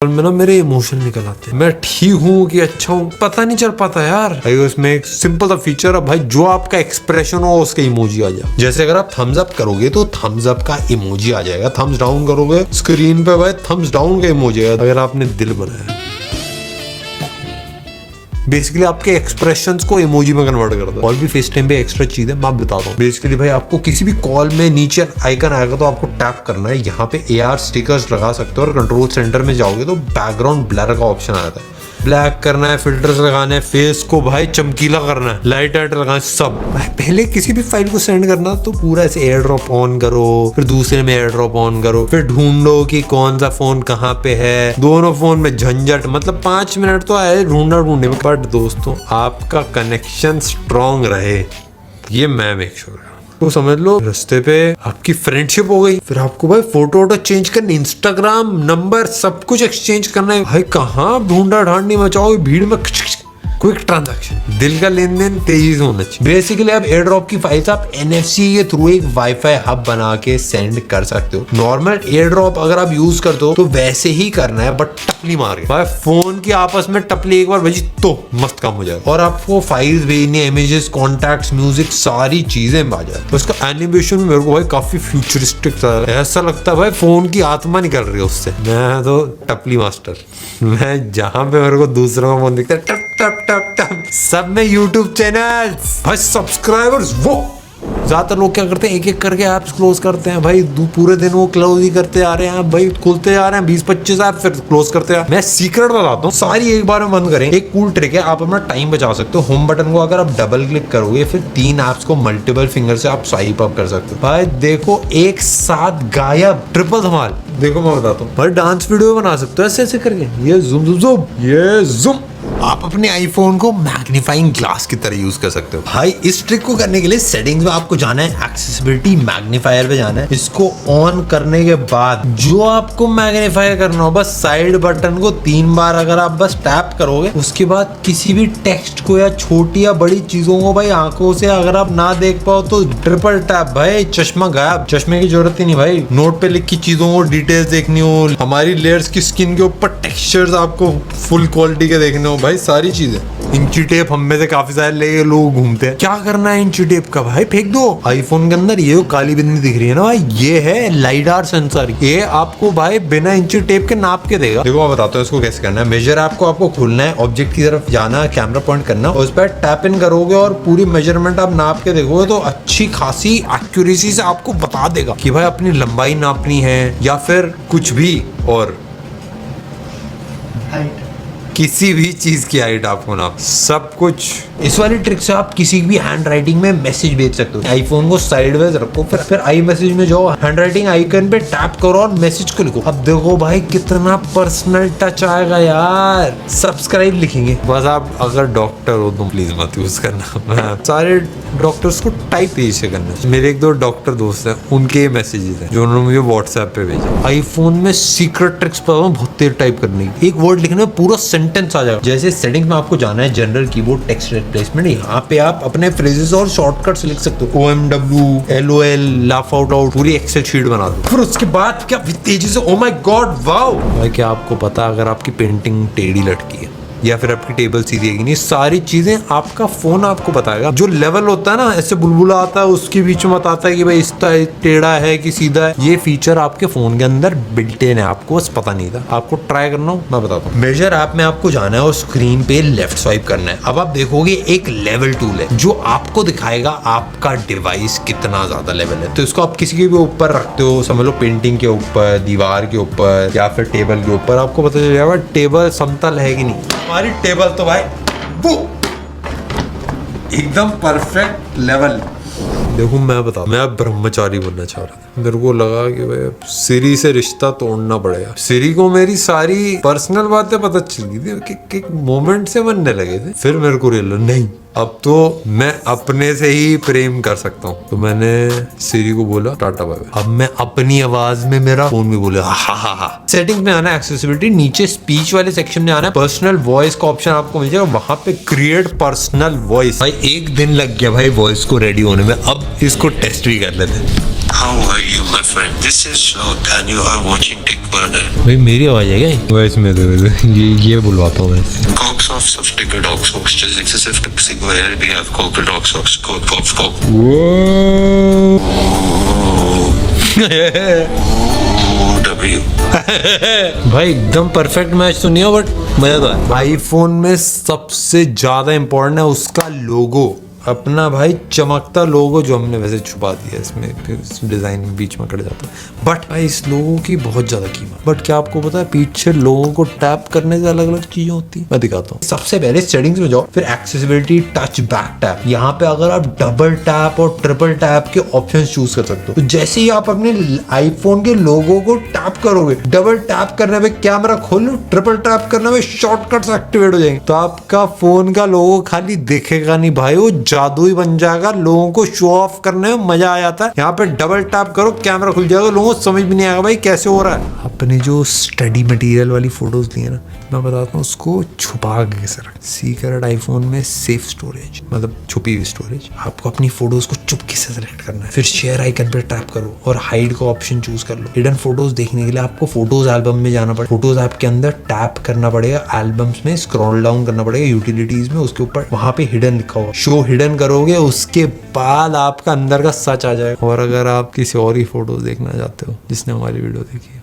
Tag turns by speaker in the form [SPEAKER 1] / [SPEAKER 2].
[SPEAKER 1] में ना मेरे इमोशन निकल आते हैं। मैं ठीक हूँ कि अच्छा हूँ पता नहीं चल पाता यार। भाई उसमें एक सिंपल सा फीचर है भाई, जो आपका एक्सप्रेशन हो उसका इमोजी आ जाए। जैसे अगर आप थम्स अप करोगे तो थम्स अप का इमोजी आ जाएगा, थम्स डाउन करोगे स्क्रीन पे भाई थम्स डाउन का इमोजी आएगा। अगर आपने दिल बनाया, बेसिकली आपके एक्सप्रेशंस को इमोजी में कन्वर्ट कर दो। और भी फेस टाइम पे एक्स्ट्रा चीज है, मैं बताता हूँ। बेसिकली भाई आपको किसी भी कॉल में नीचे आइकन आएगा तो आपको टैप करना है, यहाँ पे AR स्टिकर्स लगा सकते हो और कंट्रोल सेंटर में जाओगे तो बैकग्राउंड ब्लर का ऑप्शन आता है। ब्लैक करना है, फिल्टर्स लगाने हैं, फेस को भाई चमकीला करना है, लाइट लगाना, सब। भाई पहले किसी भी फाइल को सेंड करना तो पूरा ऐसे एयर ड्रॉप ऑन करो, फिर दूसरे में एयर ड्रॉप ऑन करो, फिर ढूंढो कि कौन सा फोन कहाँ पे है। दोनों फोन में झंझट, मतलब 5 मिनट तो आए ढूंढने में। बट दोस्तों आपका कनेक्शन स्ट्रॉन्ग रहे, ये मैं मेक श्योर तो समझ लो रास्ते पे आपकी फ्रेंडशिप हो गई। फिर आपको भाई फोटो वोटो चेंज करनी, इंस्टाग्राम नंबर सब कुछ एक्सचेंज करना है। भाई कहाँ ढूंढा ढांड नहीं मचाओगे भीड़ में। क्विक ट्रांजैक्शन, दिल का लेन देन तेजी से होना चाहिए। बेसिकली आप एयर ड्रॉप की फाइल्स आप NFC के थ्रू एक वाईफाई हब बना के सेंड कर सकते हो। नॉर्मल एयर ड्रॉप अगर आप यूज करते हो तो वैसे ही करना है, बट टपली मार के। भाई फोन की आपस में टपली एक बार बजी तो मस्त काम हो जाएगा। और आपको फाइल्स भेजनी, इमेजेस, कॉन्टैक्ट्स, म्यूजिक, सारी चीजें आ जाए। तो उसका एनिमेशन मेरे को भाई काफी फ्यूचरिस्टिक था, ऐसा लगता है भाई फोन की आत्मा निकल रही है उससे। मैं तो टपली मास्टर, मैं जहां पे मेरे को दूसरों का फोन दिखता है टप टप टप टप, सब में YouTube चैनल्स भाई, सब्सक्राइबर्स। वो ज्यादातर लोग क्या करते हैं, एक एक करके ऐप्स क्लोज करते हैं भाई। पूरे दिन वो क्लोज ही करते आ रहे हैं भाई, खुलते आ रहे हैं 20-25 ऐप, फिर क्लोज करते हैं। मैं सीक्रेट बताता हूँ, सारी एक बार में बंद करें। एक कूल ट्रिक है, आप अपना टाइम बचा सकते हो। होम बटन को अगर आप डबल क्लिक करोगे फिर 3 ऐप्स को मल्टीपल फिंगर से आप स्वाइप अप कर सकते हो। भाई देखो एक साथ गायब, ट्रिपल धमाल। देखो मैं बताता हूँ भाई, डांस वीडियो बना सकते हो ऐसे ऐसे करके। ये जूम जूम जूम, ये जूम। आप अपने आईफोन को मैग्नीफाइंग ग्लास की तरह यूज कर सकते हो। भाई इस ट्रिक को करने के लिए सेटिंग्स में आपको जाना है, एक्सेसिबिलिटी मैग्नीफायर पे जाना है। इसको ऑन करने के बाद जो आपको मैग्नीफाई करना हो, बस साइड बटन को 3 बार अगर आप बस टैप करोगे, उसके बाद किसी भी टेक्स्ट को या छोटी या बड़ी चीजों को भाई आंखों से अगर आप ना देख पाओ तो ट्रिपल टैप, भाई चश्मा गायब। चश्मे की जरूरत ही नहीं भाई। नोट पे लिखी चीजों को डिटेल्स देखनी हो, हमारी लेयर्स की स्किन के ऊपर टेक्सचर्स आपको फुल क्वालिटी के देखने हो, भाई सारी चीजें। इंची टेप हम में से काफी सारे ले लोग घूमते हैं। क्या करना है इंची टेप का, भाई फेंक दो। आईफोन के अंदर ये काली बिंदी दिख रही है ना भाई, ये है लाइडार सेंसर। ये आपको भाई बिना इंची टेप के नाप के देगा। देखो मैं बताता हूँ इसको कैसे करना है। मेजर ऐप को आपको खोलना है, ऑब्जेक्ट की तरफ जाना, कैमरा पॉइंट करना, उस पर टैप इन करोगे और पूरी मेजरमेंट आप नाप के देखोगे तो अच्छी खासी एक्यूरेसी से आपको बता देगा कि भाई अपनी लंबाई नापनी है या फिर कुछ भी, और किसी भी चीज की हाइट आपको ना, सब कुछ। इस वाली ट्रिक से आप किसी भी हैंड राइटिंग में मैसेज भेज सकते हो। आईफोन को साइडवेज रखो, फिर आई मैसेज में जाओ, हैंड राइटिंग आइकन पे टैप करो और मैसेज को लिखो। अब देखो भाई कितना पर्सनल टच आएगा यार। सब्सक्राइब लिखेंगे बस। आप अगर डॉक्टर हो तो प्लीज मत यूज करना। सारे डॉक्टर्स को टाइप से करना। मेरे 1-2 डॉक्टर दोस्त हैं, उनके मैसेजेस हैं जो उन्होंने मुझे व्हाट्सएप पे भेजे। आईफोन में सीक्रेट ट्रिक्स पता हूँ बहुत देर टाइप करने की। एक वर्ड लिखने में पूरा सेंटेंस आ जाएगा। जैसे सेटिंग्स में आपको जाना है, जनरल कीबोर्ड टेक्स्ट रिप्लेसमेंट, यहाँ पे आप अपने फ्रेजेस और शॉर्टकट्स लिख सकते हो। OMW, LOL, laugh out out, पूरी एक्सेल शीट बना दो। फिर उसके बाद क्या तेजी से, ओ माय गॉड वाओ। भाई क्या आपको पता अगर आपकी पेंटिंग टेढ़ी लटकी है या फिर आपकी टेबल सीधी है कि नहीं, सारी चीजें आपका फोन आपको बताएगा। जो लेवल होता है ना, ऐसे बुलबुला आता है उसके बीच में बताता है कि भाई इस टेढ़ा है कि सीधा है। ये फीचर आपके फोन के अंदर बिल्ट इन है, आपको बस पता नहीं था। आपको ट्राई करना हो मैं बताता हूँ। मेजर ऐप में आपको जाना है और स्क्रीन पे लेफ्ट स्वाइप करना है। अब आप देखोगे एक लेवल टूल है जो आपको दिखाएगा आपका डिवाइस कितना ज्यादा लेवल है। तो इसको आप किसी के भी ऊपर रखते हो, समझ लो पेंटिंग के ऊपर, दीवार के ऊपर या फिर टेबल के ऊपर, आपको पता चल जाएगा टेबल समतल है कि नहीं। हमारी टेबल तो भाई वो एकदम परफेक्ट लेवल। देखो मैं बता, मैं ब्रह्मचारी बनना चाह रहा था। मेरे को लगा कि भाई सिरी से रिश्ता तोड़ना पड़ेगा। सिरी को मेरी सारी पर्सनल बातें पता चल गई थी, कि मोमेंट से बनने लगे थे। फिर मेरे को रियल नहीं, अब तो मैं अपने से ही प्रेम कर सकता हूँ। तो मैंने सिरी को बोला टाटा बाय बाय। अब मैं अपनी आवाज में मेरा फोन भी बोले हा हा हा। सेटिंग्स में आना है, एक्सेसिबिलिटी, नीचे स्पीच वाले सेक्शन में आना है, पर्सनल वॉइस का ऑप्शन आपको मिल जाएगा, वहां पे क्रिएट पर्सनल वॉइस। भाई 1 दिन लग गया भाई वॉइस को रेडी होने में, अब इसको टेस्ट भी कर लेते हैं।
[SPEAKER 2] How are you, my friend? This is Shloka and you are watching TechBurner.
[SPEAKER 1] भाई मेरी आवाज है क्या वॉइस में? तो ये बुलवाता हूँ मैं।
[SPEAKER 2] Cogsofts of Ticker Dog Socks, just excessive toxic where we have Cocker Dog Socks, Cock. W.
[SPEAKER 1] भाई एकदम परफेक्ट मैच तो नहीं है बट मजा तो है। आईफोन में सबसे ज्यादा इंपॉर्टेंट है उसका लोगो, अपना भाई चमकता लोगो, जो हमने वैसे छुपा दिया इसमें, फिर इस डिजाइन में बीच में कट जाता है। बट भाई इस लोगो की बहुत ज्यादा कीमत। बट क्या आपको पता है पीछे लोगों को टैप करने से अलग अलग चीजें होती है, मैं दिखाता हूँ। सबसे पहले सेटिंग्स में जाओ, फिर एक्सेसिबिलिटी टच बैक टैप। यहाँ पे अगर आप डबल टैप और ट्रिपल टैप के ऑप्शन चूज कर सकते हो, तो जैसे ही आप अपने आईफोन के लोगो को टैप करोगे, डबल टैप करने पे कैमरा खोलो, ट्रिपल टैप करने पे शॉर्टकट्स एक्टिवेट हो जाएंगे, तो आपका फोन का लोगो खाली दिखेगा नहीं भाई, वो जादू ही बन जाएगा। लोगों को शो ऑफ करने में मजा आ जाता है। यहाँ पे डबल टैप करो, कैमरा खुल जाएगा, लोगों को समझ भी नहीं आएगा भाई कैसे हो रहा है। अपने जो स्टडी मटेरियल वाली फोटोज ली है ना, मैं बताता हूँ उसको छुपा के कैसे रख। सीक्रेट आईफोन में सेफ स्टोरेज, मतलब छुपी हुई स्टोरेज। आपको अपनी फोटोज को चुपके से सेलेक्ट करना है, फिर शेयर आइकन पे टैप करो और हाइड का ऑप्शन चूज कर लो। हिडन फोटोज देखने के लिए आपको फोटोज एल्बम में जाना पड़ेगा, फोटोज ऐप के अंदर टैप करना पड़ेगा, एल्बम्स में स्क्रॉल डाउन करना पड़ेगा, यूटिलिटीज में उसके ऊपर वहां पे हिडन लिखा होगा, शो हिडन करोगे, उसके बाद आपका अंदर का सच आ जाएगा। और अगर आप किसी और ही फोटोज देखना चाहते हो जिसने हमारी वीडियो देखी है,